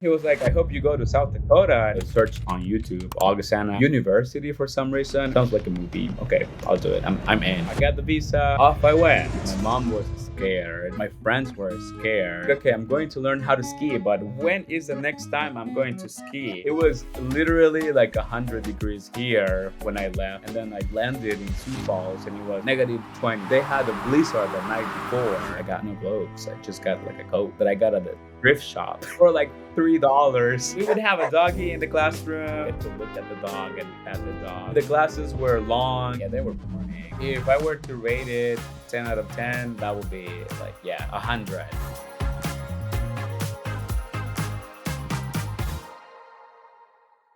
He was like, I hope you go to South Dakota. I searched on YouTube, Augustana University for some reason. Sounds like a movie. Okay, I'll do it. I'm in. I got the visa. Off I went. My mom was scared. My friends were scared. Okay, I'm going to learn how to ski, but when is the next time I'm going to ski? It was literally like 100 degrees here when I left. And then I landed in Sioux Falls and it was -20. They had a blizzard the night before. I got no gloves. I just got like a coat that I got at the thrift shop for like $3. We would have a doggy in the classroom. Get to look at the dog and pet the dog. The classes were long. Yeah, they were boring. If I were to rate it 10 out of 10, that would be like, yeah, 100.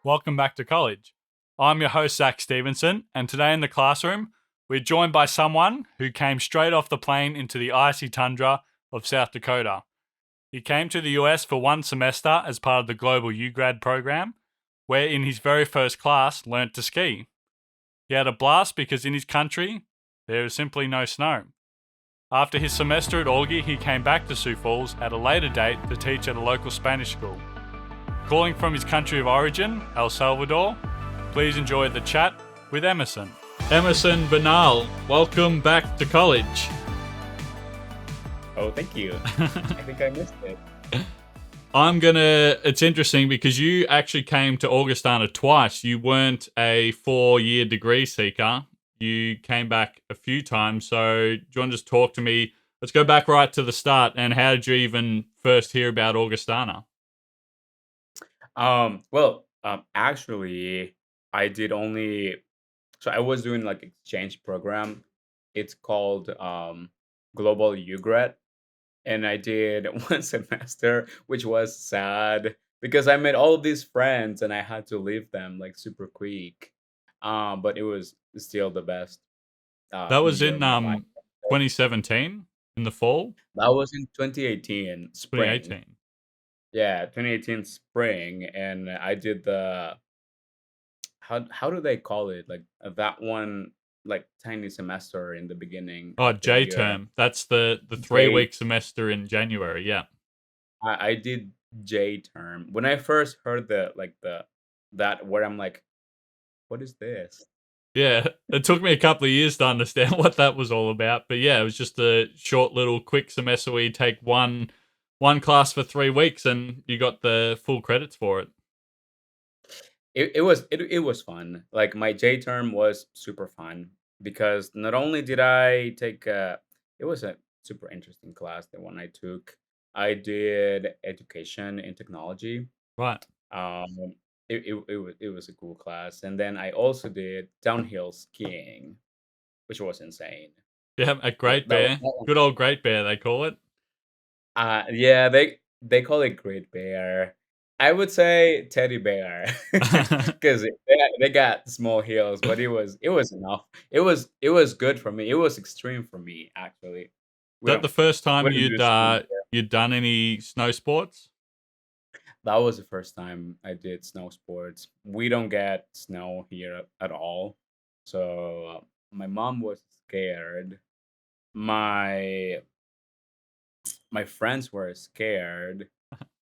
Welcome back to college. I'm your host, Zach Stevenson, and today in the classroom, we're joined by someone who came straight off the plane into the icy tundra of South Dakota. He came to the US for one semester as part of the Global UGRAD program, where in his very first class learnt to ski. He had a blast because in his country, there is simply no snow. After his semester at Augie, he came back to Sioux Falls at a later date to teach at a local Spanish school. Calling from his country of origin, El Salvador, please enjoy the chat with Emerson. Emerson Bernal, welcome back to college. Oh, thank you. I think I missed it. It's interesting because you actually came to Augustana twice. You weren't a 4-year degree seeker. You came back a few times. So do you want to just talk to me? Let's go back right to the start. And how did you even first hear about Augustana? Actually, I did only, so I was doing like exchange program. It's called Global UGRAD. And I did one semester, which was sad because I made all of these friends and I had to leave them like super quick. But it was still the best That was year in of my life. 2017 in the fall, That was in 2018 spring. 2018. Yeah, 2018 spring, and I did the how do they call it? Like that one like tiny semester in the beginning Oh, of the J year. term. That's the J 3-week semester in January. Yeah. I did J term. When I first heard that where I'm like, what is this? Yeah, it took me a couple of years to understand what that was all about. But yeah, it was just a short little quick semester where you take one class for 3 weeks and you got the full credits for it. It was fun. Like my J term was super fun because not only did I take it was a super interesting class, the one I took. I did education in technology. Right. Um it was a cool class. And then I also did downhill skiing, which was insane. Yeah, a Great That Bear. one, Good old Great Bear, they call it. yeah, they call it Great Bear. I would say teddy bear because they got small heels, but it was enough. It was good for me. It was extreme for me actually. We That don't the first we time don't do skiing here. you'd done any snow sports? That was the first time I did snow sports. We don't get snow here at all, so my mom was scared. My my friends were scared,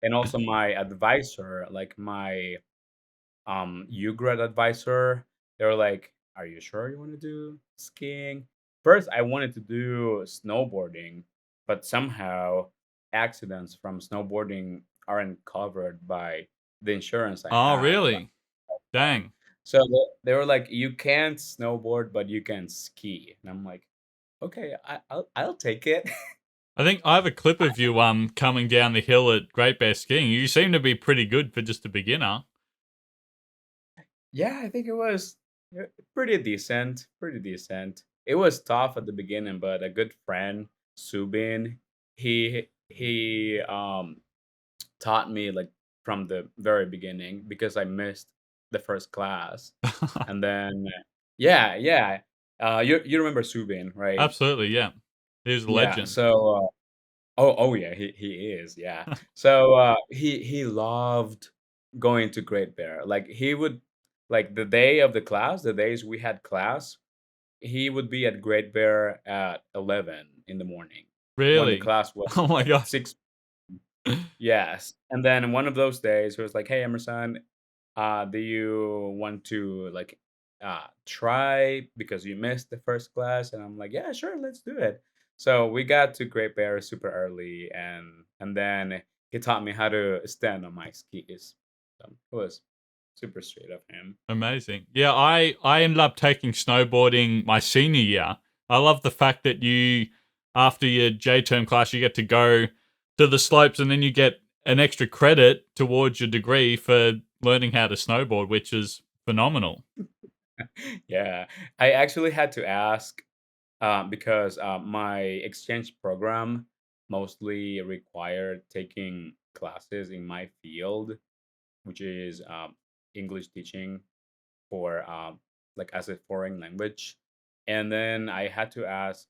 and also my advisor, like my UGRAD advisor, they were like, "Are you sure you want to do skiing?" First, I wanted to do snowboarding, but somehow accidents from snowboarding aren't covered by the insurance I Oh, have. really? Dang. So they were like, "You can't snowboard, but you can ski," and I'm like, "Okay, I'll take it." I think I have a clip of you coming down the hill at Great Bear skiing. You seem to be pretty good for just a beginner. Yeah, I think it was pretty decent. Pretty decent. It was tough at the beginning, but a good friend, Subin, he taught me like from the very beginning because I missed the first class, and then yeah, yeah. You remember Subin, right? Absolutely, yeah. He was a Yeah. legend. So oh yeah, he is, yeah. So he loved going to Great Bear. Like he would like the day of the class, the days we had class, he would be at Great Bear at 11 in the morning when the Really? class was Oh my like god. 6. Yes. And then one of those days, it was like, "Hey, Emerson, do you want to like try because you missed the first class?" And I'm like, "Yeah, sure, let's do it." So we got to Great Bear super early, and then he taught me how to stand on my skis. So it was super sweet of him. Amazing. Yeah, I ended up taking snowboarding my senior year. I love the fact that you, after your J term class, you get to go to the slopes and then you get an extra credit towards your degree for learning how to snowboard, which is phenomenal. Yeah, I actually had to ask because my exchange program mostly required taking classes in my field, which is English teaching for like as a foreign language. And then I had to ask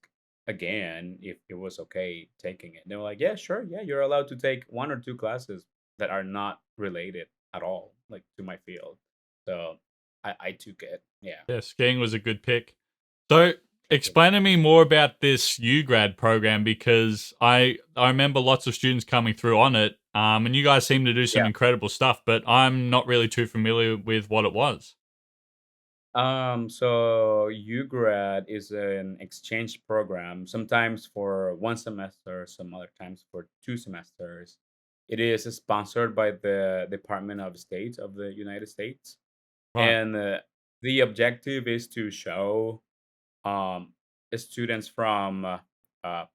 again if it was okay taking it. They were like, "Yeah, sure, yeah, you're allowed to take one or two classes that are not related at all, like to my field." So I took it. Yeah. Yeah, skiing was a good pick. So, Yeah. explain to me more about this UGRAD program because I remember lots of students coming through on it, and you guys seem to do some Yeah. incredible stuff, but I'm not really too familiar with what it was. So UGRAD is an exchange program, sometimes for one semester, some other times for 2 semesters. It is sponsored by the Department of State of the United States. Right. And the objective is to show um, students from, uh,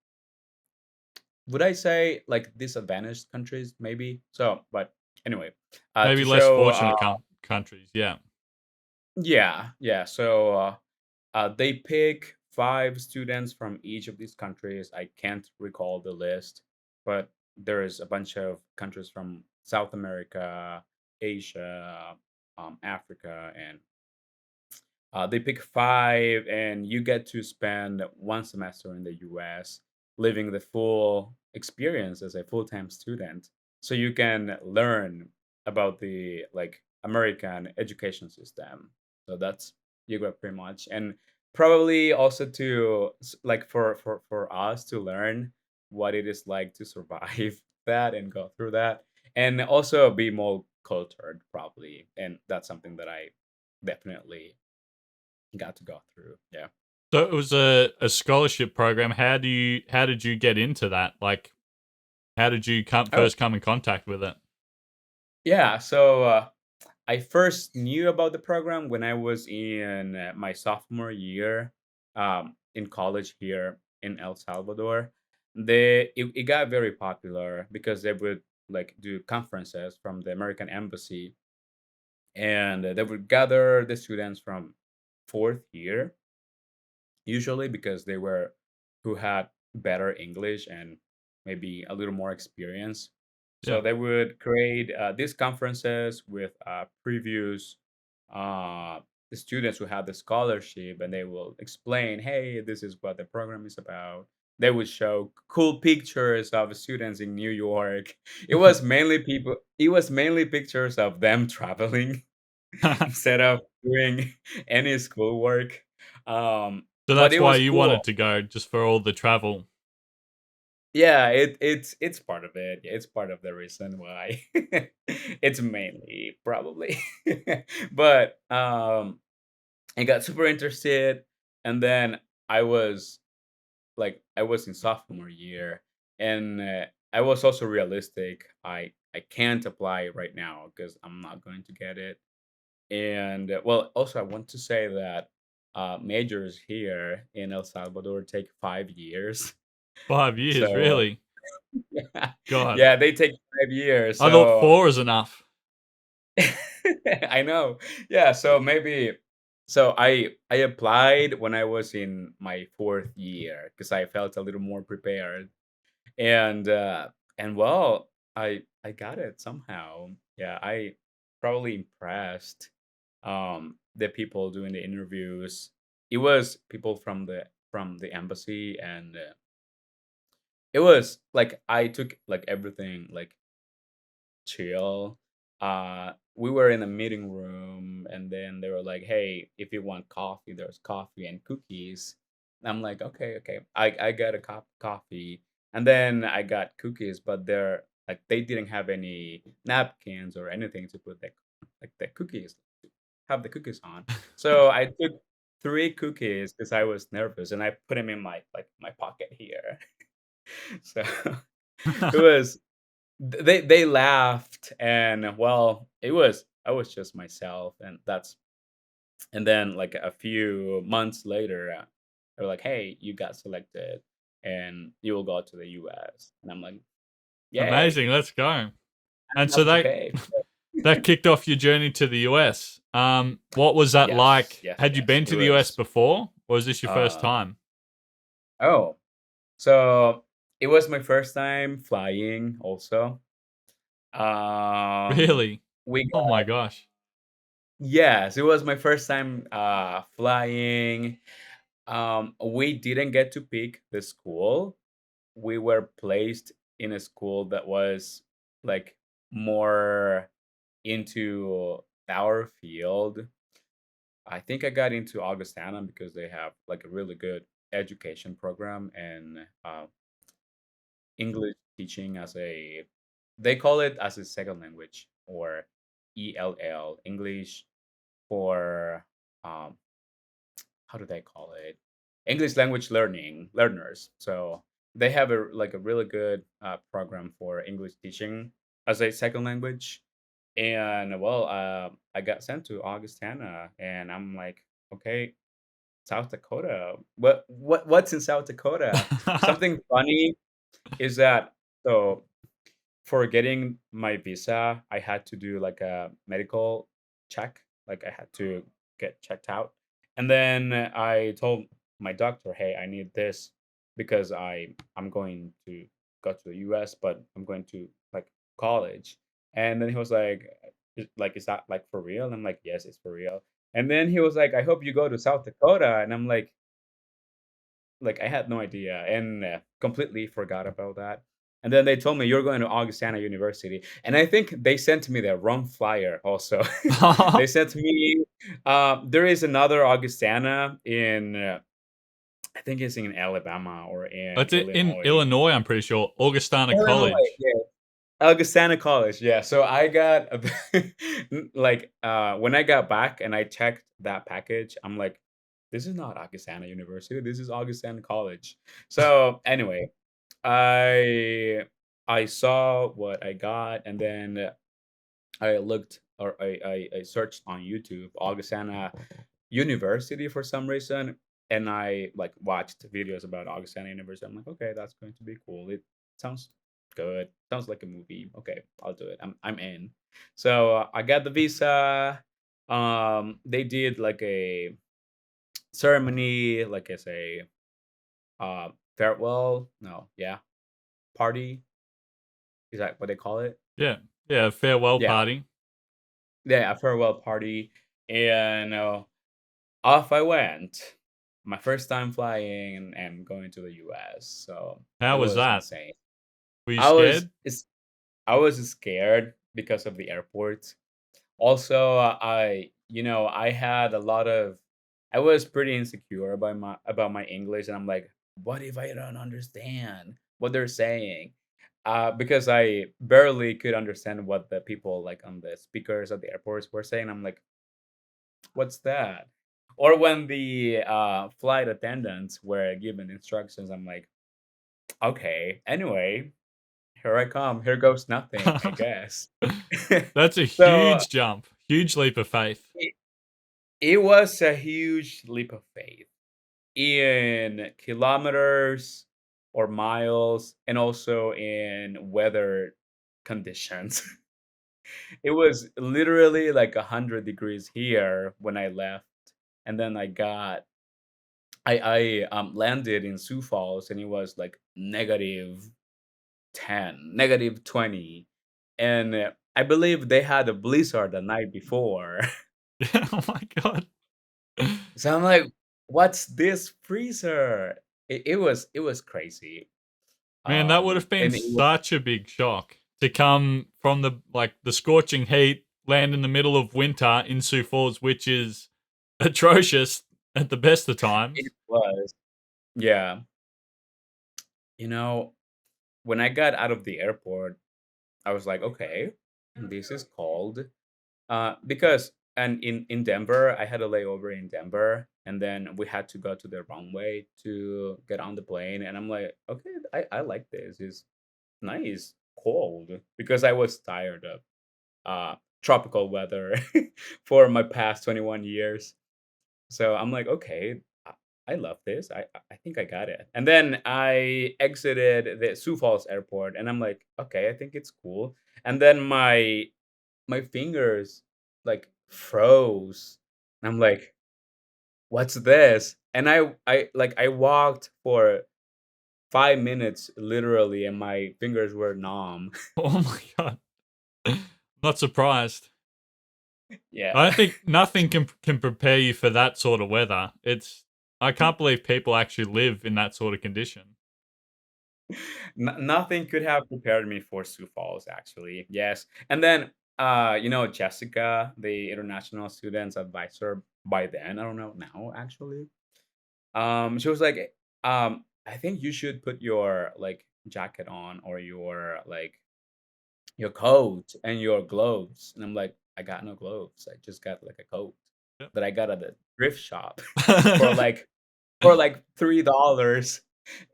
would I say, like disadvantaged countries, maybe? So, but anyway, Maybe to less show, fortunate countries. Yeah. yeah, yeah. So, they pick 5 students from each of these countries. I can't recall the list, but there is a bunch of countries from South America, Asia, Africa, and they pick 5, and you get to spend 1 semester in the US, living the full experience as a full-time student, so you can learn about the like American education system. So that's you got pretty much, and probably also to like for us to learn what it is like to survive that and go through that, and also be more cultured probably, and that's something that I definitely got to go through. Yeah. So it was a scholarship program. How did you get into that? Like, how did you Oh, first come in contact with it? yeah. So I first knew about the program when I was in my sophomore year in college here in El Salvador. It got very popular because they would like do conferences from the American Embassy, and they would gather the students from fourth year usually because they were who had better English and maybe a little more experience. So Yeah. they would create these conferences with previous uh, the students who had the scholarship, and they will explain, "Hey, this is what the program is about." They would show cool pictures of students in New York. It was mainly people. It was mainly pictures of them traveling instead of doing any schoolwork. So But that's it why was you cool. wanted to go, just for all the travel. Yeah, it's part of it. It's part of the reason why. It's mainly probably. But I got super interested, and then I was I was in sophomore year, and I was also realistic. I can't apply right now because I'm not going to get it. And well, also I want to say that majors here in El Salvador take 5 years. 5 years, So really? yeah, God, yeah, they take 5 years. I thought So 4 is enough. I know. Yeah, so maybe so I applied when I was in my fourth year because I felt a little more prepared. And well, I got it somehow. Yeah, I probably impressed the people doing the interviews. It was people from the embassy, and it was like I took like everything like chill. We were in a meeting room, and then they were like, "Hey, if you want coffee, there's coffee and cookies." And I'm like, "Okay, okay." I got a cup of coffee, and then I got cookies, but like they didn't have any napkins or anything to put the cookies have the cookies on. So I took 3 cookies because I was nervous, and I put them in my pocket here. So it was they laughed, and well, it was I was just myself, and then like a few months later, they were like, "Hey, you got selected, and you will go to the U.S." And I'm like, Amazing. "Yay! Let's go. I And don't so have to that pay." that kicked off your journey to the US. What was that Yes, like? yes, Had you yes. been It to the US was. before, or was this your first Uh, time? oh, so it was my first time flying. Also, um, Really? we Oh my gosh. yes, it was my first time flying. We didn't get to pick the school. We were placed in a school that was like more into our field. I think I got into Augustana because they have like a really good education program and English teaching as a they call it as a second language or ELL English for um how do they call it? English language learners. So they have a really good program for English teaching as a second language. And well, I got sent to Augustana, and I'm like, okay, South Dakota. What's in South Dakota? Something funny is that so for getting my visa, I had to do like a medical check. Like I had to get checked out. And then I told my doctor, "Hey, I need this because I'm going to go to the US, but I'm going to like college." And then he was like, is that like for real?" And I'm like, "Yes, it's for real." And then he was like, "I hope you go to South Dakota." And I'm like, I had no idea and completely forgot about that. And then they told me you're going to Augustana University, and I think they sent me the wrong flyer. Also, they sent me. There is another Augustana in, I think it's in Alabama or in That's it in Illinois. Illinois, I'm pretty sure. Augustana Illinois, College. yeah. Augustana College, yeah. So I got like when I got back and I checked that package, I'm like, this is not Augustana University. This is Augustana College. So anyway, I I saw what I got, and then I looked or I searched on YouTube Augustana University for some reason, and I like watched videos about Augustana University. I'm like, okay, that's going to be cool. It sounds good. Sounds like a movie. Okay, I'll do it. I'm in. So I got the visa. They did like a ceremony, like as a farewell. No, yeah, party. Is that what they call it? Yeah. Yeah, farewell Yeah, party. yeah, a farewell party, and off I went. My first time flying and going to the US, so it How was was that? insane. Were you I was scared? it's I was scared because of the airport. Also, I had a lot of I was pretty insecure about my English, and I'm like, what if I don't understand what they're saying? Because I barely could understand what the people like on the speakers at the airports were saying. I'm like, what's that? Or when the flight attendants were given instructions, I'm like, okay, anyway, here I come. Here goes nothing, I guess. That's a So huge jump. Huge leap of faith. it, it was a huge leap of faith in kilometers or miles, and also in weather conditions. It was literally like 100 degrees here when I left, and then I landed in Sioux Falls, and it was like -10, -20, and I believe they had a blizzard the night before. Oh my god. So I'm like, "What's this freezer?" It was crazy. Man, that would have been And it was such a big shock to come from the scorching heat, land in the middle of winter in Sioux Falls, which is atrocious at the best of it times. was. Yeah. You know, when I got out of the airport, I was like, okay, this is called because and in Denver, I had a layover in Denver, and then we had to go to the runway to get on the plane, and I'm like, okay, I like this. It's nice, cold because I was tired of tropical weather for my past 21 years. So I'm like, okay, I love this. I think I got it. And then I exited the Sioux Falls airport, and I'm like, okay, I think it's cool. And then my fingers like froze. And I'm like, what's this? And I walked for 5 minutes literally, and my fingers were numb. Oh my god. Not surprised. I Yeah. don't think nothing can prepare you for that sort of weather. I can't believe people actually live in that sort of condition. Nothing could have prepared me for Sioux Falls, actually. Yes. And then, Jessica, the international students advisor by then, I don't know now, actually. She was like, I think you should put your like jacket on or your coat and your gloves. And I'm like, I got no gloves. I just got like a coat Yep. that I got at the thrift shop for like $3.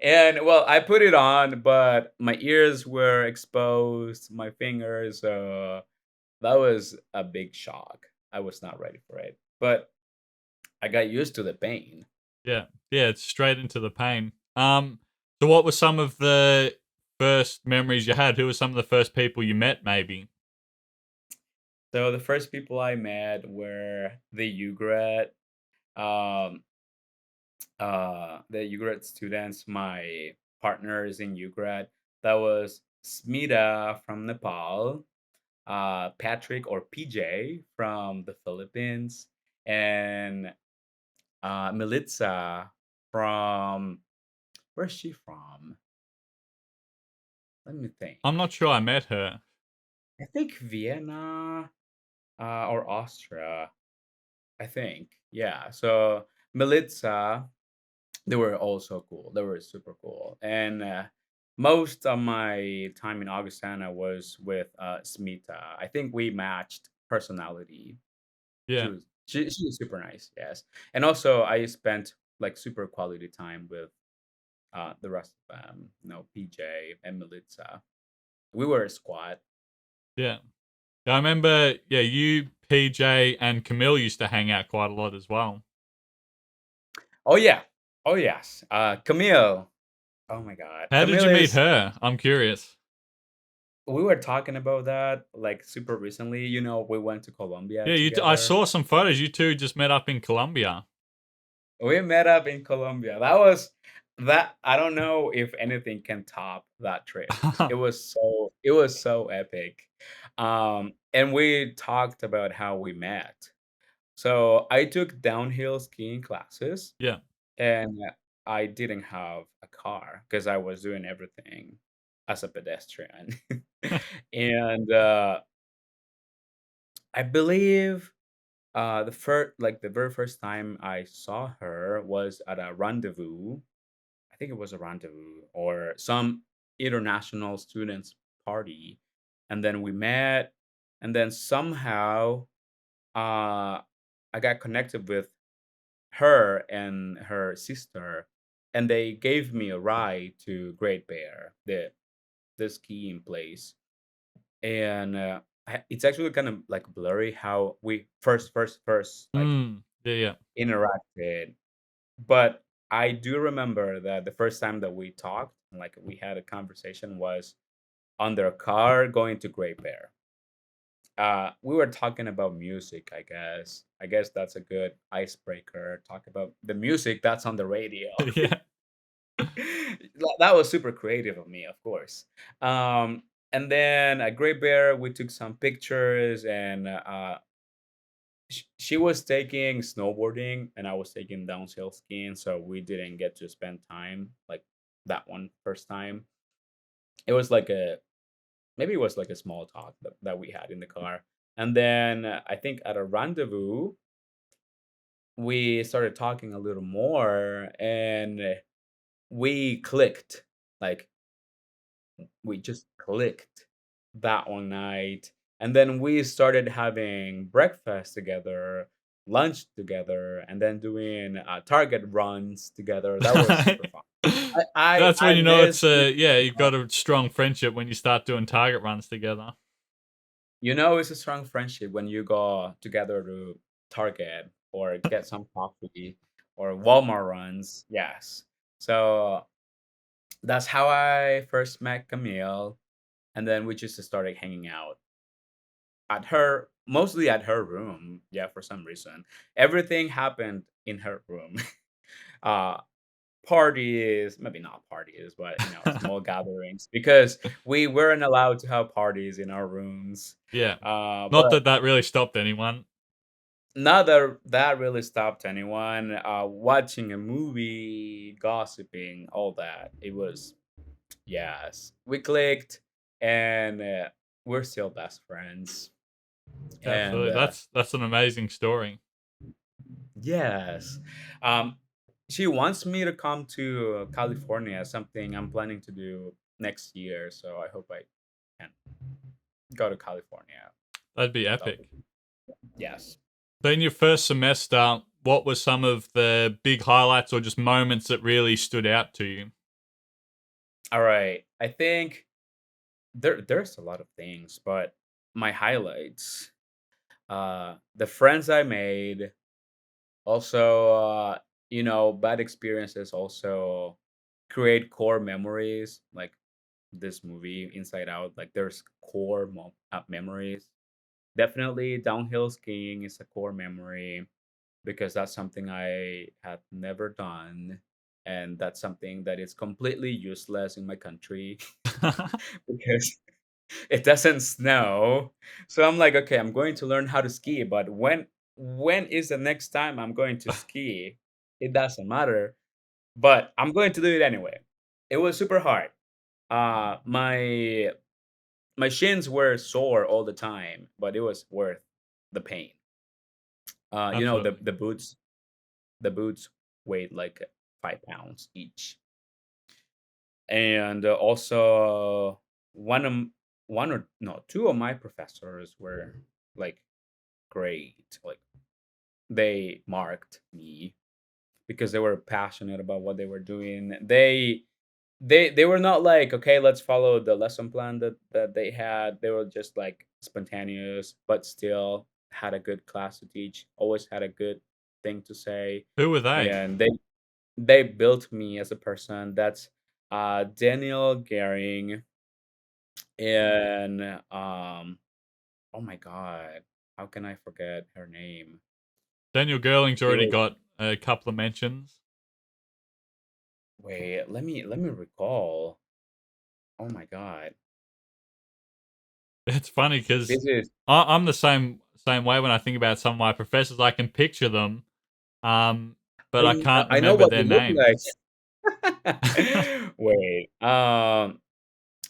And well, I put it on, but my ears were exposed, my fingers. That was a big shock. I was not ready for it, but I got used to the pain. Yeah. Yeah, it's straight into the pain. So what were some of the first memories you had? Who were some of the first people you met maybe? So the first people I met were the UGRAD, um, the UGRAD students, my partners in UGRAD. That was Smita from Nepal, Patrick or PJ from the Philippines, and Militza from where's she from? Let me think. I'm not sure I met her. I think Vienna or Austria. I think. Yeah. So Militza, they were also cool. They were super cool. And most of my time in Augustana was with Smita. I think we matched personality. She Yeah. was she was super nice, yes. And also I spent like super quality time with the rest of them, PJ and Melitza. We were a squad. Yeah. Yeah, I remember, yeah, you, PJ, and Camille used to hang out quite a lot as well. Oh yeah. Oh yes. Camille. Oh my god. How did Camille you meet is her? I'm curious. we were talking about that like super recently. We went to Colombia Yeah, I together. saw some photos. You two just met up in Colombia. We met up in Colombia. That I don't know if anything can top that trip. It was so epic. And we talked about how we met. So I took downhill skiing classes, Yeah. and I didn't have a car because I was doing everything as a pedestrian. And I believe the very first time I saw her was at a rendezvous. I think it was a rendezvous or some international students party, and then we met, and then somehow uh, I got connected with her and her sister, and they gave me a ride to Great Bear, the skiing place. And it's actually kind of like blurry how we first like Yeah, yeah. interacted, but I do remember that the first time that we talked, like we had a conversation, was on their car going to Great Bear. We were talking about music, I guess. I guess that's a good icebreaker. Talk about the music that's on the radio. Yeah. That was super creative of me, of course. And then at Great Bear, we took some pictures, and she was taking snowboarding, and I was taking downhill skiing, so we didn't get to spend time like that one first time. It was like a maybe it was like a small talk that we had in the car. And then I think at a rendezvous, we started talking a little more, and we clicked. Like we just clicked. that one night. And then we started having breakfast together, lunch together, and then doing target runs together. That was super fun. That's I when you know miss it's yeah, you've got a strong friendship when you start doing target runs together. it's a strong friendship when you go together to Target or get some coffee or Walmart runs. Yes. So that's how I first met Camille. And then we just started hanging out at her, mostly at her room. Yeah, for some reason. Everything happened in her room. uh Parties, maybe not parties, but small gatherings because we weren't allowed to have parties in our rooms. Yeah. Not But that that really stopped anyone. not that that really stopped anyone. Watching a movie, gossiping, all that. It was, yes, we clicked, and we're still best friends. And Absolutely. That's an amazing story. yes, um, she wants me to come to California. Something I'm planning to do next year. So I hope I can go to California. That'd be That'll epic. be, yes. So in your first semester, what were some of the big highlights or just moments that really stood out to you? All right. I think there's a lot of things, but my highlights, the friends I made, also, bad experiences also create core memories, like this movie Inside Out. Like there's core memories. Definitely downhill skiing is a core memory because that's something I had never done, and that's something that is completely useless in my country because it doesn't snow. So I'm like, okay, I'm going to learn how to ski, but when is the next time I'm going to ski? It doesn't matter, but I'm going to do it anyway. It was super hard. My shins were sore all the time, but it was worth the pain. Absolutely. The boots weighed like 5 pounds each, and also one of one or no two of my professors were like great. Like they marked me because they were passionate about what they were doing. They were not like, okay, let's follow the lesson plan that they had. They were just like spontaneous, but still had a good class to teach. Always had a good thing to say, Who were they? and they built me as a person. That's Daniel Gehring and oh my god, how can I forget her name? Daniel Gerling's It already was, got a couple of mentions. wait, let me recall. Oh my god. It's funny because This is I'm the same way when I think about some of my professors. I can picture them, but I can't I know remember what their they look names. like. Wait.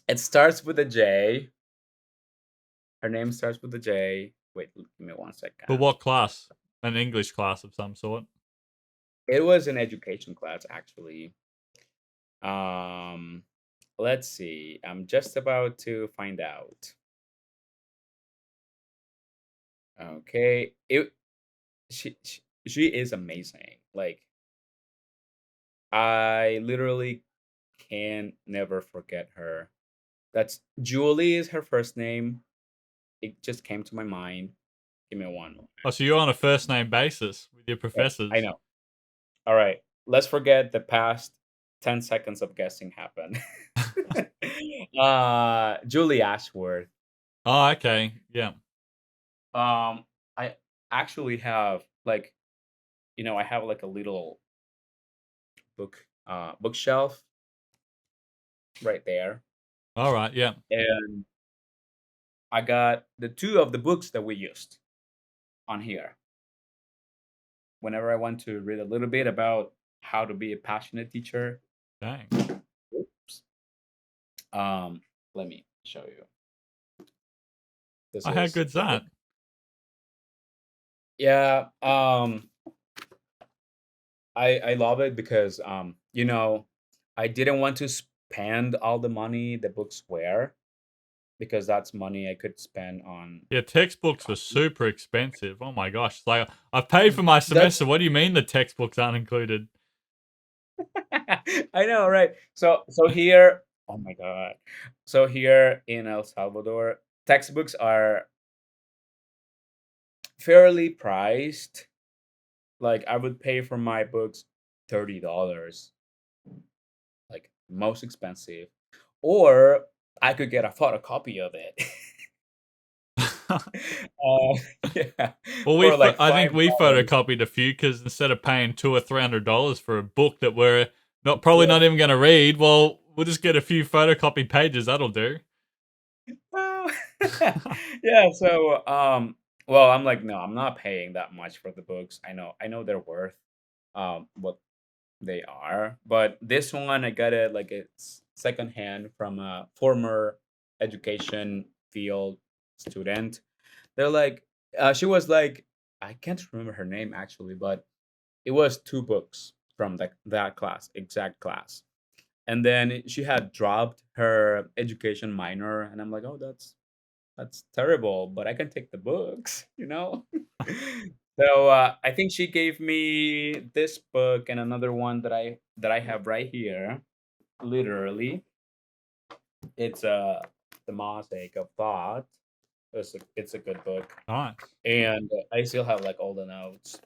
It starts with a J. Her name starts with a J. Wait, give me one But second. what class? An English class of some sort. It was an education class actually. Um let's see. I'm just about to find out. Okay. She is amazing. Like I literally can never forget her. That's Julie is her first name. It just came to my mind. Give me one moment. Oh, so you're on a first name basis with your Yes, I professors. know. All right. Let's forget the past 10 seconds of guessing happened. Julie Ashworth. Oh, okay. Yeah. I actually have like, I have like a little bookshelf right there. All right. Yeah. And I got the two of the books that we used on here. Whenever I want to read a little bit about how to be a passionate teacher. Dang. Oops. Let me show you. This Oh, how is good's the book. that? Yeah, I love it because I didn't want to spend all the money the books were. because that's money I could spend on. Yeah, textbooks were super expensive. Oh my gosh. Like I've paid for my semester. That's What do you mean the textbooks aren't included? I know, right? So here, oh my God. So here in El Salvador, textbooks are fairly priced. Like I would pay for my books $30, like most expensive. Or I could get a photocopy of it. Yeah, Well, for like I think we $5. photocopied a few because instead of paying $200 or $300 for a book that we're probably Yeah. not even going to read, well, we'll just get a few photocopied pages. That'll do. Well, yeah, so well, I'm like, no, I'm not paying that much for the books. I know they're worth what they are, but this one I got it like it's secondhand from a former education field student. They're like she was like, I can't remember her name actually, but it was two books from that class, exact class. And then she had dropped her education minor, and I'm like, oh, that's terrible, but I can take the books, you know? So, I think she gave me this book and another one that I have right here, literally. It's, The Mosaic of Thought. It's a good book, Nice. and I still have, like, all the notes.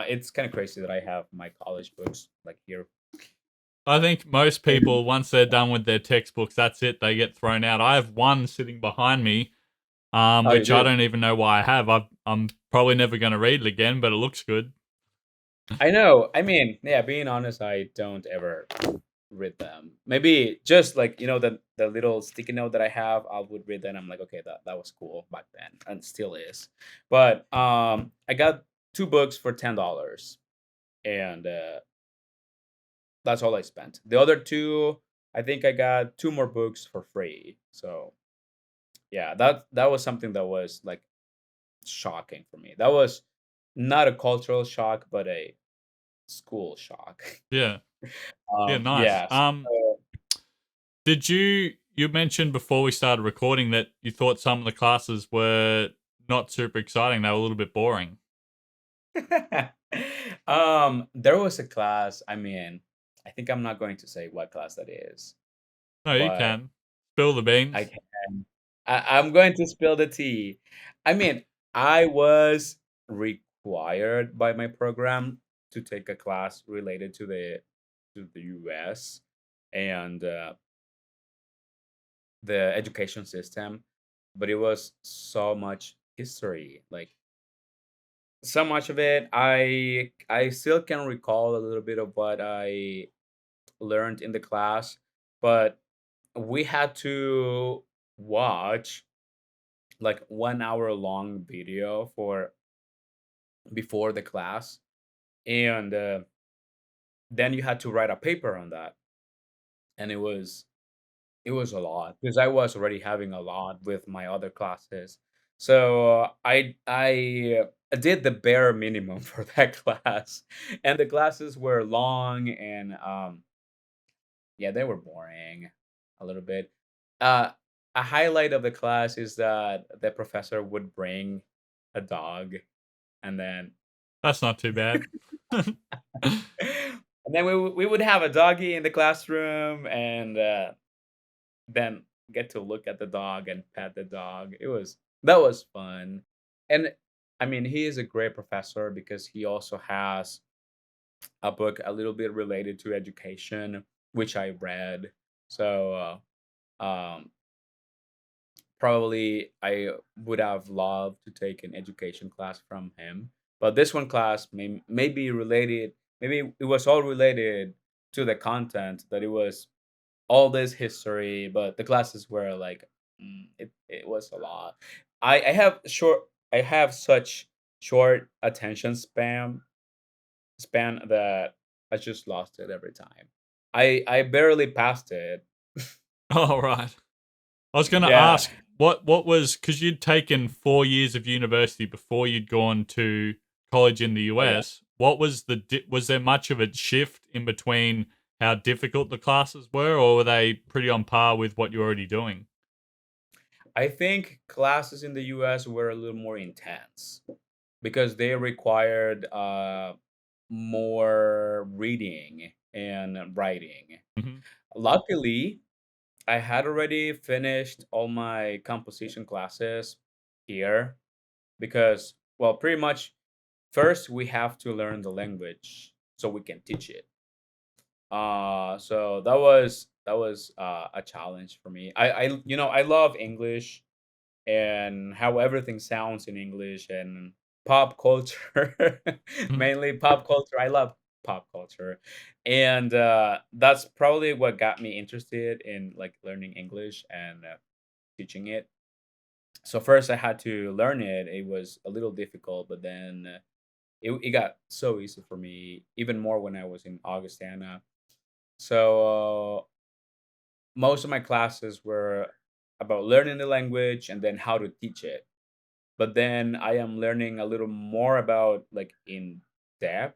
It's kinda crazy that I have my college books, like, here. I think most people, once they're done with their textbooks, that's it. They get thrown out. I have one sitting behind me, Oh, you which I do? don't even know why I have. I'm probably never going to read it again, but it looks good. I know. I mean, yeah, being honest, I don't ever read them. Maybe just like, the little sticky note that I have, I would read that and I'm like, okay, that was cool back then and still is. But I got two books for $10 and that's all I spent. The other two, I think I got two more books for free. So yeah, that was something that was like shocking for me. That was not a cultural shock, but a school shock. Yeah. Yeah, nice. Yes. Did you mentioned before we started recording that you thought some of the classes were not super exciting, they were a little bit boring. There was a class. I mean, I think I'm not going to say what class that is, No, you but can. Spill the I beans. can. I'm going to spill the tea. I mean, I was required by my program to take a class related to the U.S. and the education system, but it was so much history, like so much of it. I still can recall a little bit of what I learned in the class, but we had to watch like 1 hour long video for before the class, and then you had to write a paper on that, and it was a lot because I was already having a lot with my other classes. So I did the bare minimum for that class, and the classes were long and yeah, they were boring a little bit. Uh, a highlight of the class is that the professor would bring a dog, and then That's not too bad. and then we would have a doggy in the classroom, and then get to look at the dog and pet the dog. That was fun. And I mean, he is a great professor because he also has a book a little bit related to education, which I read. So probably I would have loved to take an education class from him. But this one class may be related. Maybe it was all related to the content that it was all this history, but the classes were like it was a lot. I have such short attention span that I just lost it every time. I barely passed it. All right. I was going to Yeah. ask what was because you'd taken 4 years of university before you'd gone to college in the Oh yeah. US. What was was there much of a shift in between how difficult the classes were, or were they pretty on par with what you're already doing? I think classes in the US were a little more intense because they required more reading and writing. Hmm. Luckily, I had already finished all my composition classes here because, well, pretty much first we have to learn the language so we can teach it. So that was a challenge for me. I love English and how everything sounds in English and pop culture, Hmm. mainly pop culture. I love pop culture, and that's probably what got me interested in like learning English and teaching it. So first, I had to learn it. It was a little difficult, but then it got so easy for me. Even more when I was in Augustana. So most of my classes were about learning the language and then how to teach it. But then I am learning a little more about like in depth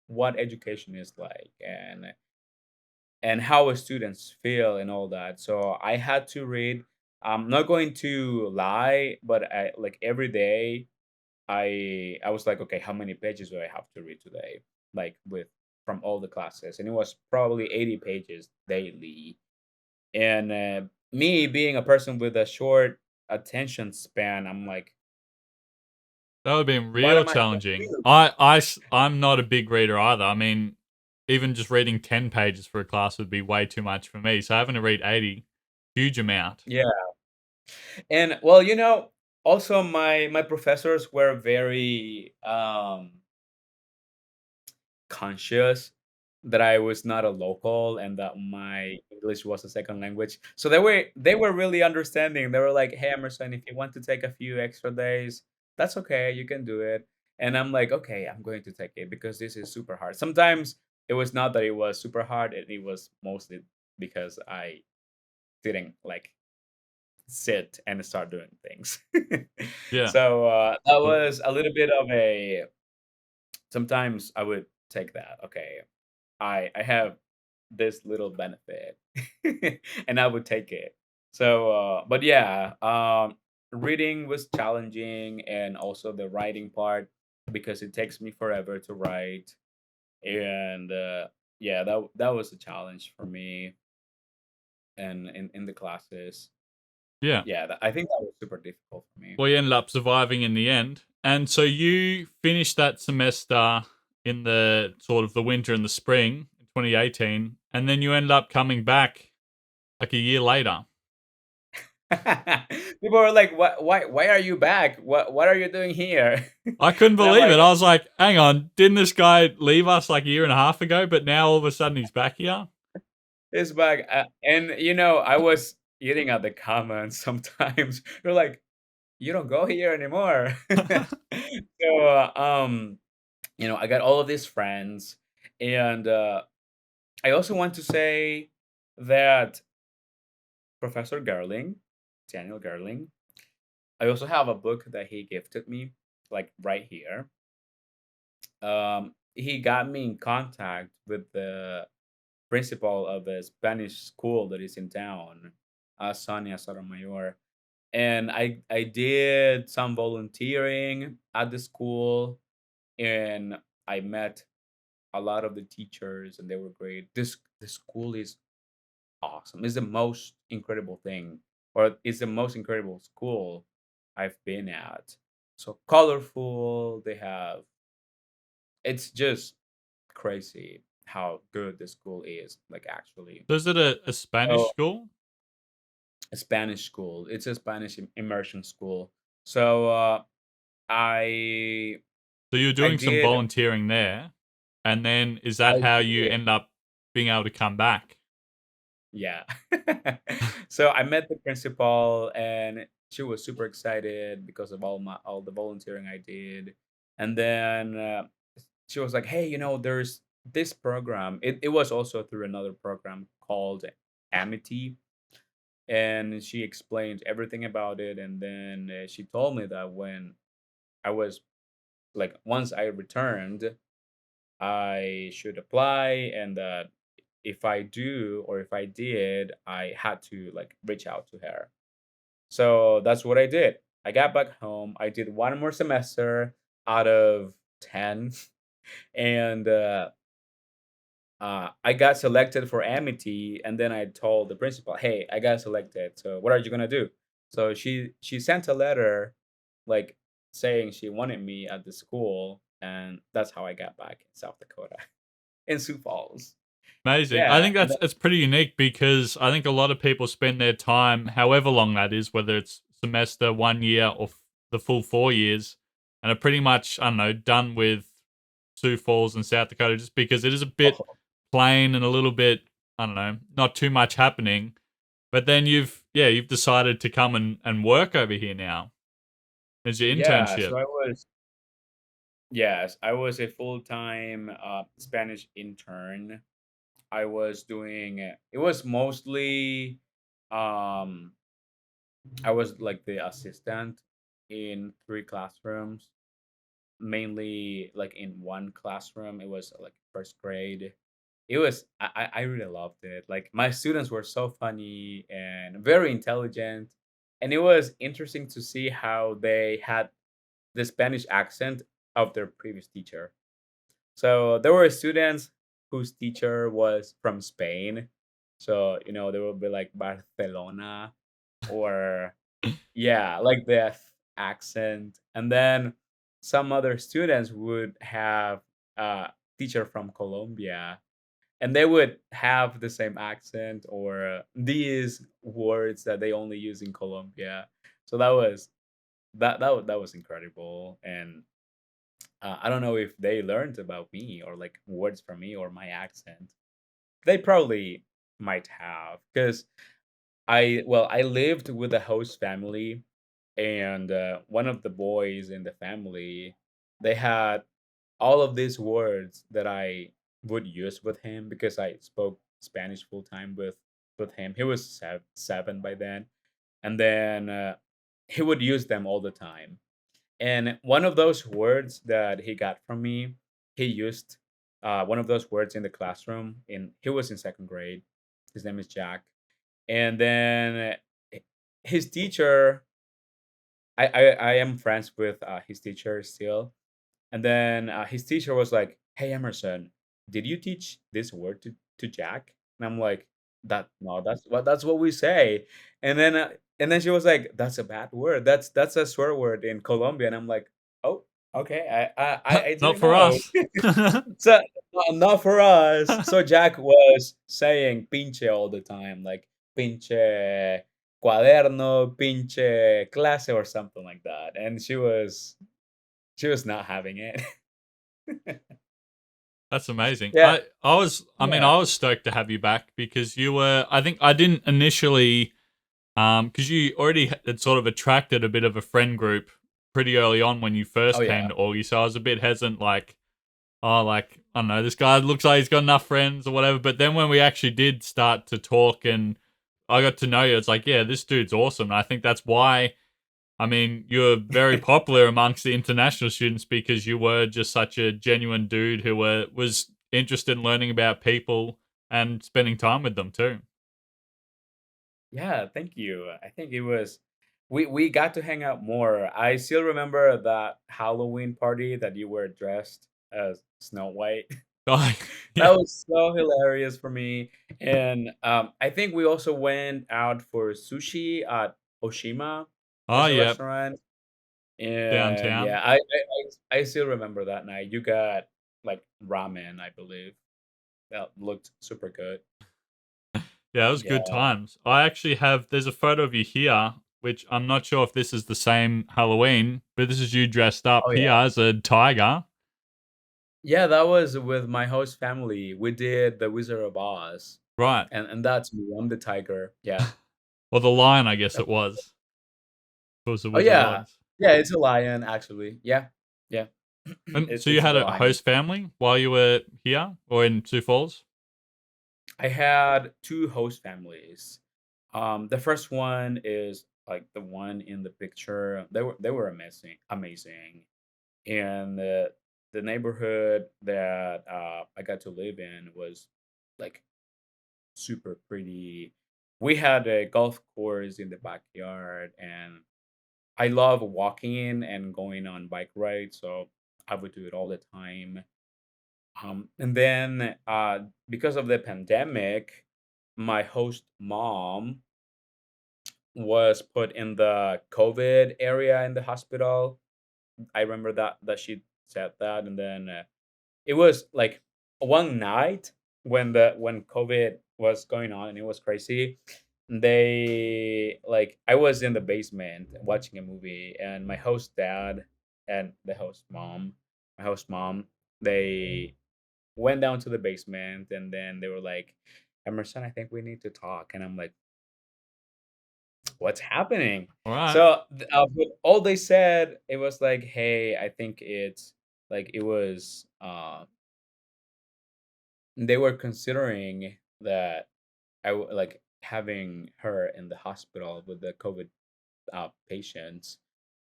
what education is like and how students feel and all that. So I had to read. I'm not going to lie, but I like every day I was like, okay, how many pages do I have to read today? Like with from all the classes, and it was probably 80 pages daily. And me being a person with a short attention span, I'm like, That would have been what real am I supposed to challenging. do? I'm not a big reader either. I mean, even just reading 10 pages for a class would be way too much for me. So having to read 80, huge amount. Yeah. And well, also my professors were very conscious that I was not a local and that my English was a second language. So they were really understanding. They were like, "Hey Emerson, if you want to take a few extra days, that's okay. You can do it." And I'm like, "Okay, I'm going to take it because this is super hard." Sometimes it was not that it was super hard, it was mostly because I didn't like sit and start doing things. Yeah. So that was a little bit of a. Sometimes I would take that. Okay, I have this little benefit, and I would take it. So, but yeah, reading was challenging, and also the writing part because it takes me forever to write, and yeah, that was a challenge for me, and in the classes. Yeah. Yeah, I think that was super difficult for me. Well, you ended up surviving in the end. And so you finished that semester in the sort of the winter and the spring in 2018. And then you ended up coming back like a year later. People are like, why are you back? What are you doing here?" I couldn't And I'm believe like, it. I was like, hang on, didn't this guy leave us like a year and a half ago? But now all of a sudden he's back here? "It's back." And I was eating at the comments sometimes. They're like, "You don't go here anymore." So, I got all of these friends, and I also want to say that Professor Gerling, Daniel Gerling, I also have a book that he gifted me, like right here. He got me in contact with the principal of a Spanish school that is in town, Sonia Sotomayor. And I did some volunteering at the school, and I met a lot of the teachers, and they were great. This school is awesome. It's the most incredible thing, or it's the most incredible school I've been at. So colorful. They have. It's just crazy how good the school is. Like actually, So is it a Spanish so school? a Spanish school. It's a Spanish immersion school. So I So you're I doing some did. volunteering there. And then is that I how you did. end up being able to come back? Yeah. So I met the principal, and she was super excited because of all the volunteering I did. And then she was like, "Hey, there's this program." It was also through another program called Amity, and she explained everything about it. And then she told me that when I was like, once I returned, I should apply, and that if I do or if I did, I had to like reach out to her. So that's what I did. I got back home. I did one more semester out of 10, and I got selected for Amity, and then I told the principal, "Hey, I got selected. So what are you gonna do?" So she sent a letter, like saying she wanted me at the school, and that's how I got back in South Dakota, in Sioux Falls. Amazing. I Yeah, think that's it's pretty unique because I think a lot of people spend their time, however long that is, whether it's semester, 1 year, or the full 4 years, and are pretty much, I don't know, done with Sioux Falls and South Dakota just because it is a bit oh, plain and a little bit, I don't know, not too much happening. But then you've decided to come and work over here now as your yeah. internship. So I was yes, I was a full time Spanish intern. I was doing it was mostly um I was like the assistant in three classrooms, mainly like in one classroom. It was like first grade. It was I really loved it. Like my students were so funny and very intelligent. And it was interesting to see how they had the Spanish accent of their previous teacher. So there were students whose teacher was from Spain. So, they will be like Barcelona or yeah, like the accent. And then some other students would have a teacher from Colombia and they would have the same accent or these words that they only use in Colombia. So that was incredible. And I don't know if they learned about me or like words from me or my accent. They probably might have because I lived with a host family, and one of the boys in the family, they had all of these words that I would use with him because I spoke Spanish full time with him. He was 7 by then, and then he would use them all the time. And one of those words that he got from me, he used one of those words in the classroom. He was in second grade. His name is Jack. And then his teacher, I am friends with his teacher still. And then his teacher was like, "Hey Emerson, did you teach this word to Jack?" And I'm like, "That no, that's what we say." And then she was like, "That's a bad word. That's a swear word in Colombia." And I'm like, "Oh, okay. I Not didn't for know." us. So not for us. So Jack was saying pinche all the time, like pinche cuaderno, pinche clase, or something like that. And she was not having it. That's amazing. Yeah, I mean, yeah. I was stoked to have you back because you were, I think I didn't initially, because you already had sort of attracted a bit of a friend group pretty early on when you Oh, first came yeah. to Augie. So I was a bit hesitant, like, oh, like, I don't know, this guy looks like he's got enough friends or whatever. But then when we actually did start to talk and I got to know you, it's like, yeah, this dude's awesome. And I think that's why, I mean, you're very popular amongst the international students because you were just such a genuine dude who was interested in learning about people and spending time with them too. Yeah, thank you. I think it was we got to hang out more. I still remember that Halloween party that you were dressed as Snow White. Oh, That yeah. was so hilarious for me. And I think we also went out for sushi at Oshima. Oh, There's a yeah. restaurant. And yeah, Downtown. I still remember that night. You got like ramen, I believe. That looked super good. Yeah, it was good Yeah. times. I actually have, there's a photo of you here, which I'm not sure if this is the same Halloween, but this is you dressed up Oh here yeah. as a tiger. Yeah, that was with my host family. We did the Wizard of Oz. Right. And that's me. I'm the tiger. Yeah. Or the lion, I guess it was. It was the Oh Wizard of yeah. Oz. Yeah, it's a lion actually. Yeah. Yeah. And so you It's had the a lion. host family while you were here or in Sioux Falls? I had two host families. The first one is like the one in the picture. They were amazing, amazing. And the neighborhood that I got to live in was like super pretty. we had a golf course in the backyard, and I love walking and going on bike rides, so I would do it all the time. And then because of the pandemic, my host mom was put in the COVID area in the hospital. I remember that she said that, and then it was like one night when COVID was going on and it was crazy. They like I was in the basement watching a movie, and my host dad and my host mom, they went down to the basement, and then they were like, "Emerson, I think we need to talk." And I'm like, "What's happening?" All right. So but all they said, it was like, "Hey, I think it's like it was they were considering that like having her in the hospital with the COVID patients,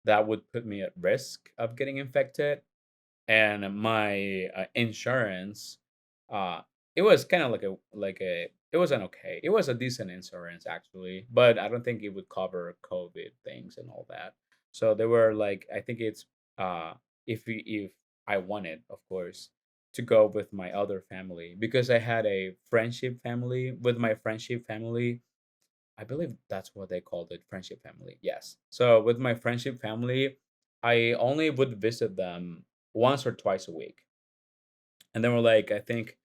that would put me at risk of getting infected, and my insurance, uh it was kind of like a it wasn't okay, it was a decent insurance actually, but I don't think it would cover COVID things and all that. So they were like, I think it's uh if I wanted, of course, to go with my other family, because I had a friendship family with my friendship family. I believe that's what they called it, friendship family. Yes. So with my friendship family, I only would visit them once or twice a week. And then we're like, I think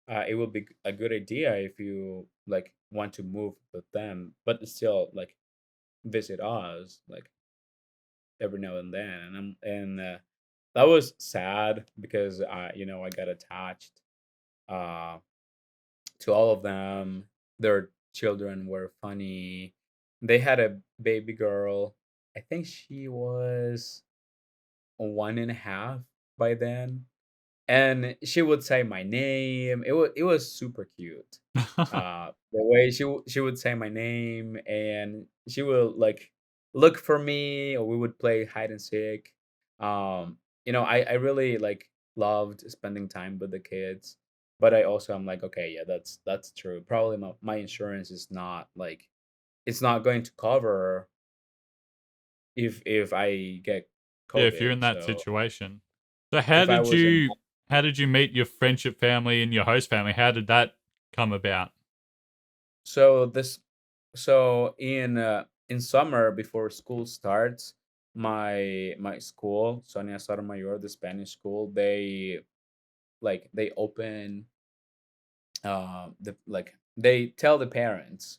it would be a good idea if you like want to move with them, but still like visit us like every now and then. And that was sad because I got attached uh to all of them. Their children were funny. They had a baby girl. I think she was 1.5 by then, and she would say my name. It was super cute. The way she would say my name, and she will like look for me, or we would play hide and seek. I really like loved spending time with the kids, but I also am like, okay, yeah, that's true. Probably my insurance is not like it's not going to cover if I get Yeah, if you're COVID. in that So situation. So if I was in how did you meet your friendship family and your host family? How did that come about? So this, so in summer before school starts, my school, Sonia Sotomayor, the Spanish school, they open they tell the parents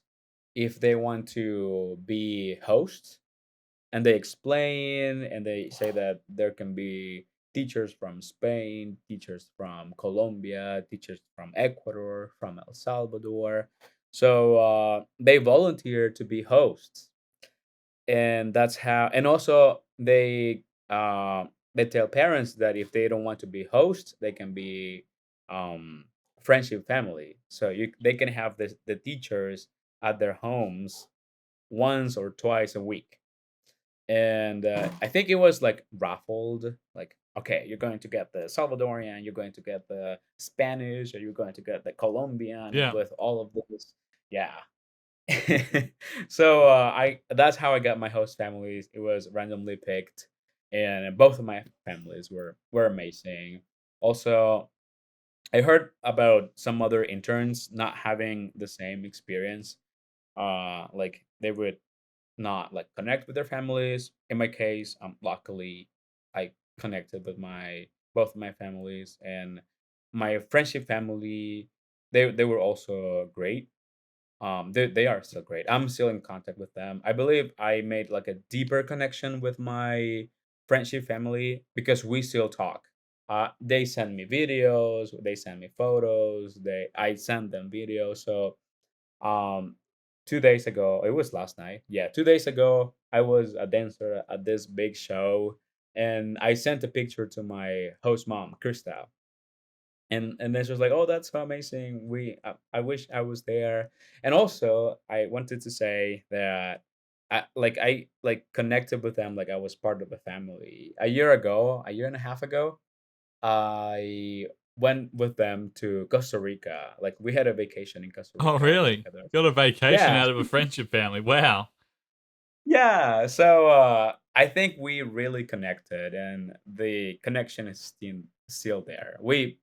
if they want to be hosts, and they explain and they say that there can be teachers from Spain, teachers from Colombia, teachers from Ecuador, from El Salvador. So they volunteer to be hosts, and that's how. And also they tell parents that if they don't want to be hosts, they can be um, friendship family. So they can have the teachers at their homes once or twice a week. And I think it was like raffled, like, okay, you're going to get the Salvadorian, you're going to get the Spanish, or you're going to get the Colombian Yeah. with all of this. Yeah. So I that's how I got my host families. It was randomly picked, and both of my families were amazing. Also, I heard about some other interns not having the same experience. Like they would not like connect with their families. In my case, luckily I connected with my both of my families, and my friendship family. They were also great. They are still great. I'm still in contact with them. I believe I made like a deeper connection with my friendship family because we still talk. They send me videos, they send me photos, I send them videos. So um 2 days ago, it was last night. Yeah, 2 days ago, I was a dancer at this big show, and I sent a picture to my host mom, Krista, and then she was like, "Oh, that's so amazing. I wish I was there." And also, I wanted to say that I connected with them like I was part of a family. A year and a half ago, I went with them to Costa Rica. Like we had a vacation in Costa Oh, Rica really? together. Got a vacation Yeah, out of a friendship family. Wow. yeah. So I think we really connected, and the connection is still there. We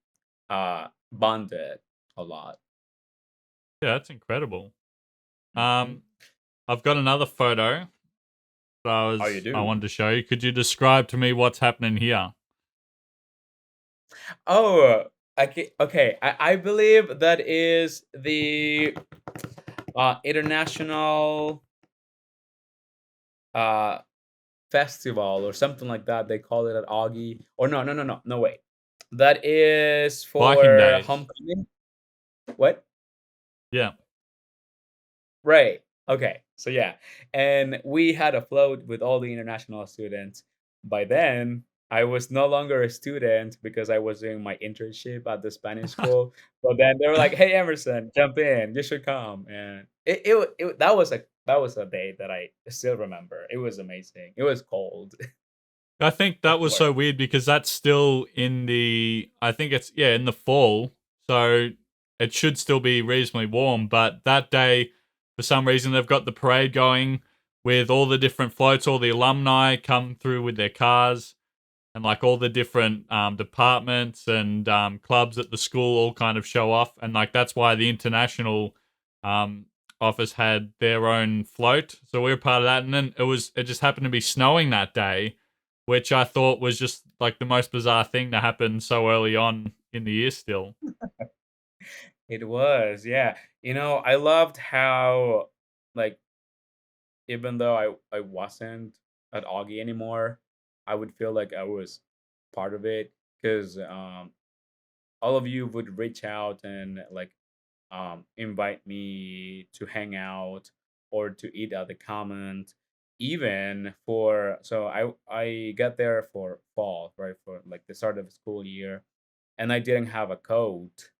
bonded a lot. Yeah, that's incredible. Hmm. Um, I've got another photo that Oh, you I do? wanted to show you. Could you describe to me what's happening here? Oh, okay. Okay. I believe that is the international uh festival or something like that. They call it at Augie. Or no, no, no, no, no. Wait, that is Viking for days. homecoming. What? Yeah. Right. Okay. So yeah, and we had a float with all the international students. By then, I was no longer a student because I was doing my internship at the Spanish school. But then they were like, "Hey, Emerson, jump in. You should come." And that was a day that I still remember. It was amazing. It was cold, I think of that was course. so weird because that's still in the I think it's in the fall. So it should still be reasonably warm, but that day for some reason they've got the parade going with all the different floats, all the alumni come through with their cars and like all the different departments and clubs at the school all kind of show off, and like that's why the international um, office had their own float. So we were part of that, and then it just happened to be snowing that day, which I thought was just like the most bizarre thing to happen so early on in the year. Still, It was, yeah. I loved how, like, even though I wasn't at Augie anymore, I would feel like I was part of it because all of you would reach out and like invite me to hang out or to eat at the commons. Even for so I got there for fall, right, for like the start of the school year, and I didn't have a coat,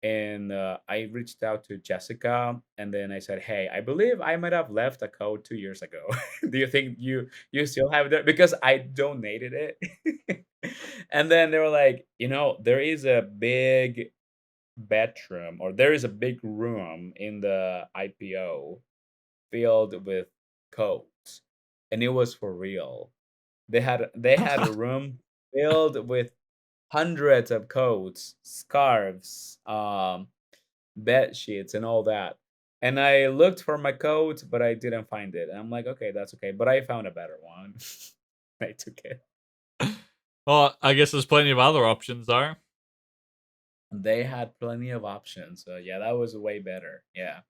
and I reached out to Jessica, and then I said, "Hey, I believe I might have left a code 2 years ago. Do you think you still have it?" Because I donated it. And then they were like, there is a big bedroom, or there is a big room in the IPO filled with codes, and it was for real. They had a room filled with hundreds of coats, scarves, bed sheets, and all that. And I looked for my coat, but I didn't find it. And I'm like, okay, that's okay. But I found a better one. I took it. well, I guess there's plenty of other options though. They had plenty of options. So yeah, that was way better. Yeah.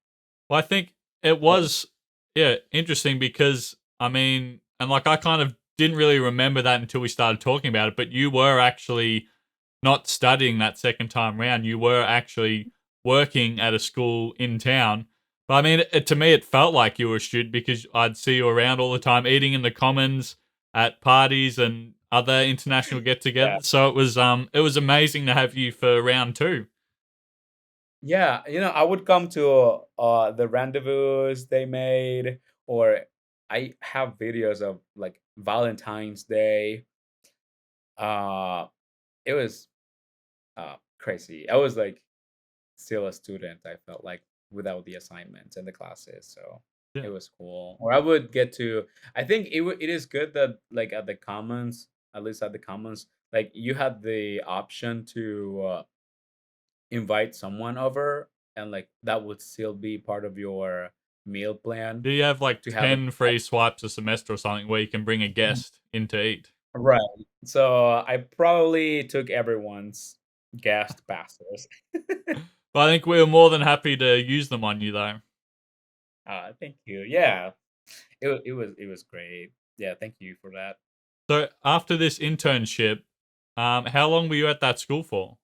Well, I think it was interesting because I mean, and like I kind of didn't really remember that until we started talking about it, but you were actually not studying that second time round. You were actually working at a school in town. But I mean, to me, it felt like you were a student because I'd see you around all the time, eating in the commons at parties and other international Yeah. get-togethers. So it was amazing to have you for round two. Yeah, I would come to the rendezvous they made, or I have videos of like Valentine's Day. Uh it was crazy. I was like still a student, I felt like, without the assignments and the classes, so Yeah. it was cool. Or I would get to I think it is good that like at the commons, at least at the commons, like you had the option to invite someone over, and like that would still be part of your meal plan Do you have like to have 10 free swipes a semester or something where you can bring a guest in to eat? right. So I probably took everyone's guest passes. But I think we were more than happy to use them on you though. Thank you. Yeah, it was great. Yeah, thank you for that. So after this internship, how long were you at that school for?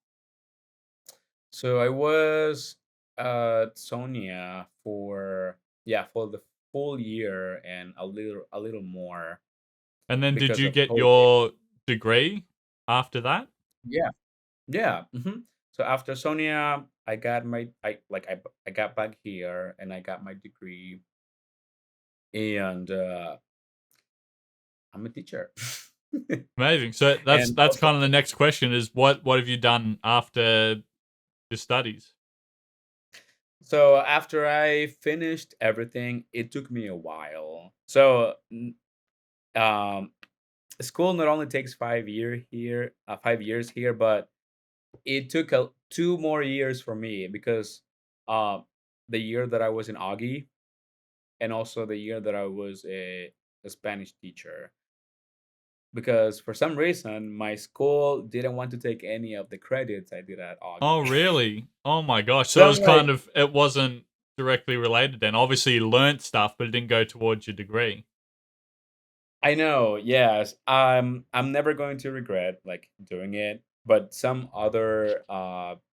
So I was at Sonia for, yeah, for the full year and a little more And then did because you of get COVID. your degree after that? Yeah. Yeah. So after Sonia, I got my I got back here and I got my degree, and I'm a teacher. Amazing. So that's And that's also, kind of the next question is what have you done after your studies? so after I finished everything, it took me a while. So um, school not only takes 5 years here, but it took 2 more years for me because uh, the year that I was in Augie and also the year that I was a Spanish teacher. Because for some reason, my school didn't want to take any of the credits I did at Oh, Augie. really? Oh my gosh. So So it I'm was like, kind of it wasn't directly related then. Obviously you learnt stuff, but it didn't go towards your degree. I know, yes. I'm never going to regret like doing it. But some other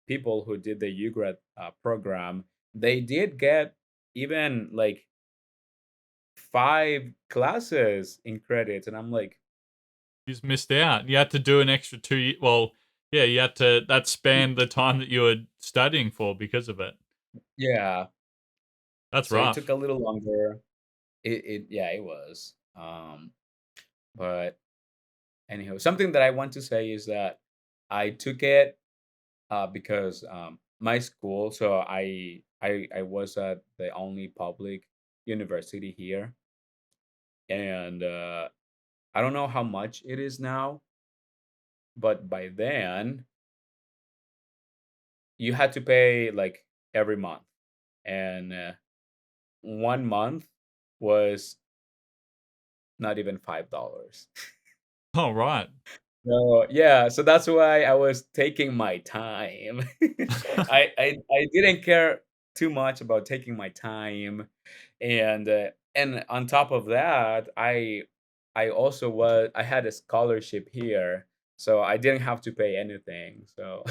people who did the UGRAD program, they did get even like 5 classes in credits, and I'm like, You just missed out. You had to do an extra 2 well, yeah, you had to that spanned the time that you were studying for because of it. yeah. That's So it took rough. a little longer. It yeah, it was. But anyhow, something that I want to say is that I took it because my school. So I was at the only public university here, and I don't know how much it is now, but by then you had to pay like every month, and 1 month was not even $5. Oh, right. So yeah, so that's why I was taking my time. I didn't care too much about taking my time, and on top of that, I also I had a scholarship here, so I didn't have to pay anything. So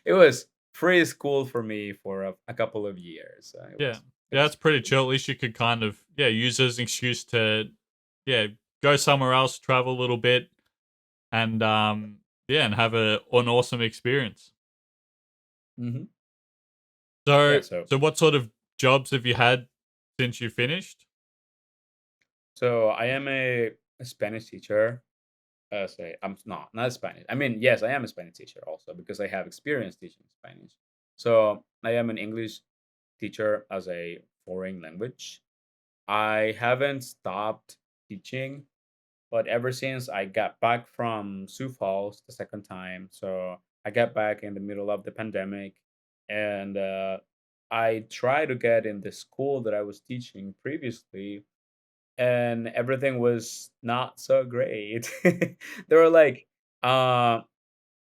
it was free school for me for a couple of years. Yeah. It Yeah, was that's pretty pretty chill. At least you could kind of, yeah, use it as an excuse to, yeah, go somewhere else, travel a little bit, and yeah, and have an awesome experience. hmm yeah. So what sort of jobs have you had since you finished? So I am a Spanish teacher. Say I'm not Spanish. I mean, yes, I am a Spanish teacher also because I have experience teaching Spanish. So I am an English teacher as a foreign language. I haven't stopped teaching, but ever since I got back from Sioux Falls the second time, so I got back in the middle of the pandemic, and I tried to get in the school that I was teaching previously, and everything was not so great. They were like, uh,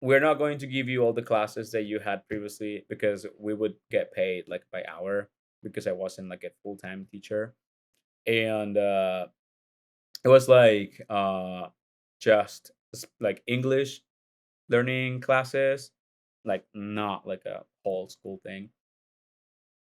we're not going to give you all the classes that you had previously because we would get paid like by hour because I wasn't like a full-time teacher. And it was like just like English learning classes, like not like a whole school thing.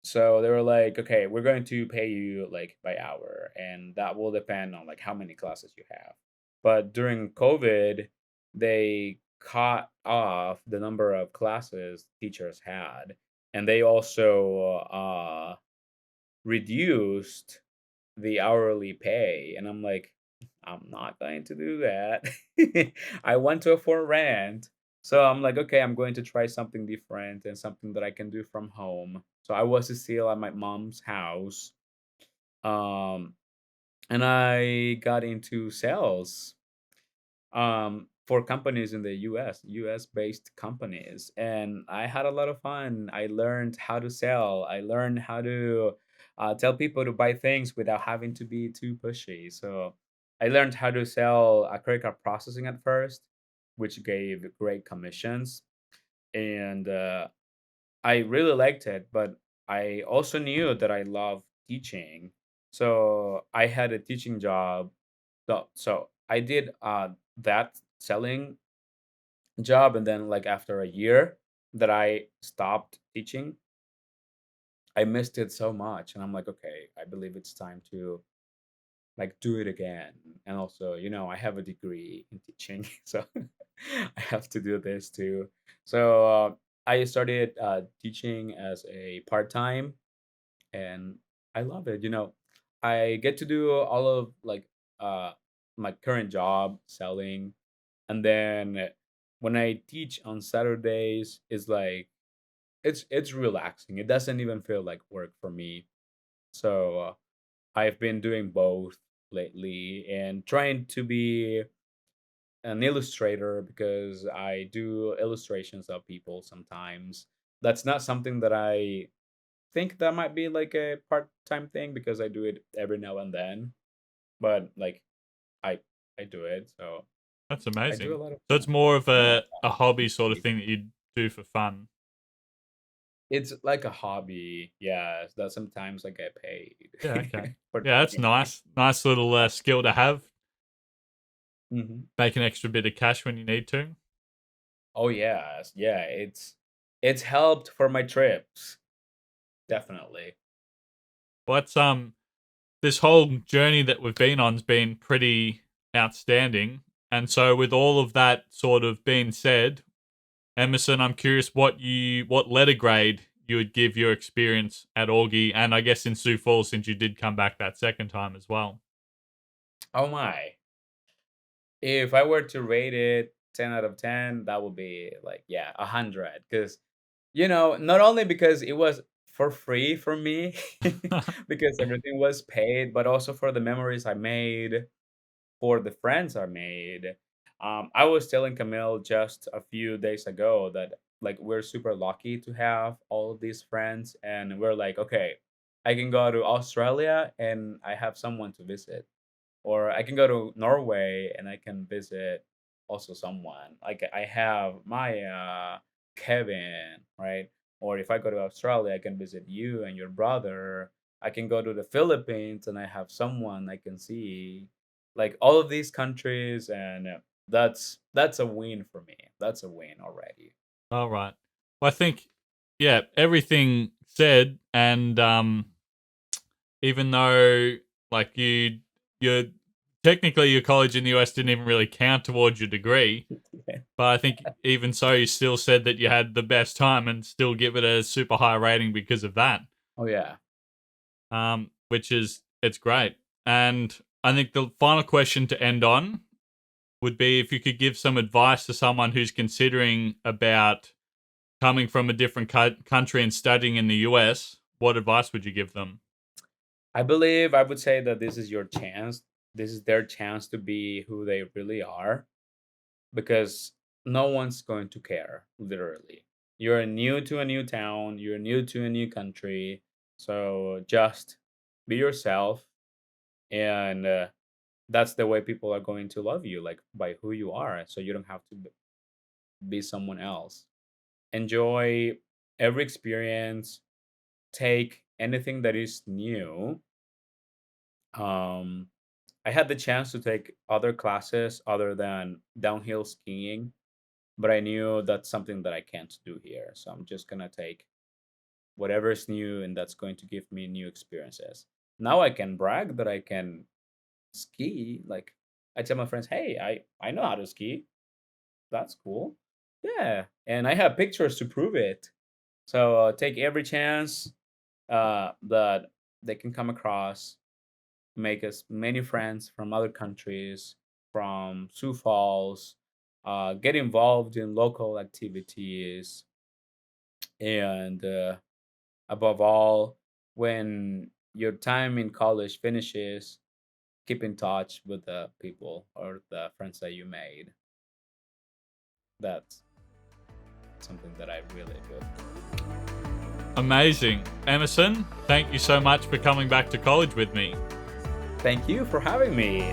So they were like, okay, we're going to pay you like by hour, and that will depend on like how many classes you have. But during COVID, they cut off the number of classes teachers had, and they also reduced the hourly pay. And I'm like, I'm not going to do that. I want to afford rent. So I'm like, okay, I'm going to try something different and something that I can do from home. So I was still at my mom's house. Um, and I got into sales for companies in the US based companies. And I had a lot of fun. I learned how to sell, I learned how to tell people to buy things without having to be too pushy. So I learned how to sell credit card processing at first, which gave great commissions. And I really liked it, but I also knew that I love teaching. So I had a teaching job. So I did that selling job, and then like after a year that I stopped teaching, I missed it so much, and I'm like, okay, I believe it's time to like do it again. And also, I have a degree in teaching, so I have to do this too. So I started teaching as a part time, and I love it. I get to do all of like my current job selling, and then when I teach on Saturdays, it's like it's relaxing. It doesn't even feel like work for me. So I've been doing both lately and trying to be an illustrator because I do illustrations of people sometimes. That's not something that I think that might be like a part-time thing because I do it every now and then. But like I I do it, so That's I do a amazing. lot of So it's fun. more of Yeah, a hobby sort of it's thing that you do for fun. it's like a hobby. Yes, that sometimes I get Yeah, paid okay. for Yeah, that's doing it. nice. Nice little skill to have. Mhm. Make an extra bit of cash when you need to. Oh yes, yeah. It's helped for my trips, definitely. But this whole journey that we've been on's been pretty outstanding. And so with all of that sort of being said, Emerson, I'm curious what letter grade you would give your experience at Augie and I guess in Sioux Falls since you did come back that second time as well. Oh my. If I were to rate it 10 out of 10, that would be like, yeah, 100. Because, not only because it was for free for me, because everything was paid, but also for the memories I made, for the friends I made. I was telling Camille just a few days ago that, like, we're super lucky to have all of these friends. And we're like, okay, I can go to Australia and I have someone to visit, or I can go to Norway and I can visit also someone. Like I have my Kevin, right? Or if I go to Australia, I can visit you and your brother. I can go to the Philippines and I have someone I can see. Like all of these countries, and that's a win for me. That's a win already. All right. Well, I think, yeah, everything said, and even though like you technically your college in the US didn't even really count towards your degree, but I think even so, you still said that you had the best time and still give it a super high rating because of that. Oh yeah. Which is it's great. And I think the final question to end on would be if you could give some advice to someone who's considering about coming from a different country and studying in the US, what advice would you give them? I believe I would say that this is your chance. This is their chance to be who they really are, because no one's going to care, literally. You're new to a new town, you're new to a new country, so just be yourself, and that's the way people are going to love you, like by who you are, so you don't have to be someone else. Enjoy every experience, take anything that is new. um I had the chance to take other classes other than downhill skiing, but I knew that's something that I can't do here. So I'm just gonna take whatever's new, and that's going to give me new experiences. Now I can brag that I can ski. Like I tell my friends, "Hey, I know how to ski. That's cool." Yeah, and I have pictures to prove it. So take every chance that they can come across. Make as many friends from other countries, from Sioux Falls. Get involved in local activities, and above all, when your time in college finishes, keep in touch with the people or the friends that you made. That's something that I really do. Amazing. Emerson, thank you so much for coming back to college with me. Thank you for having me.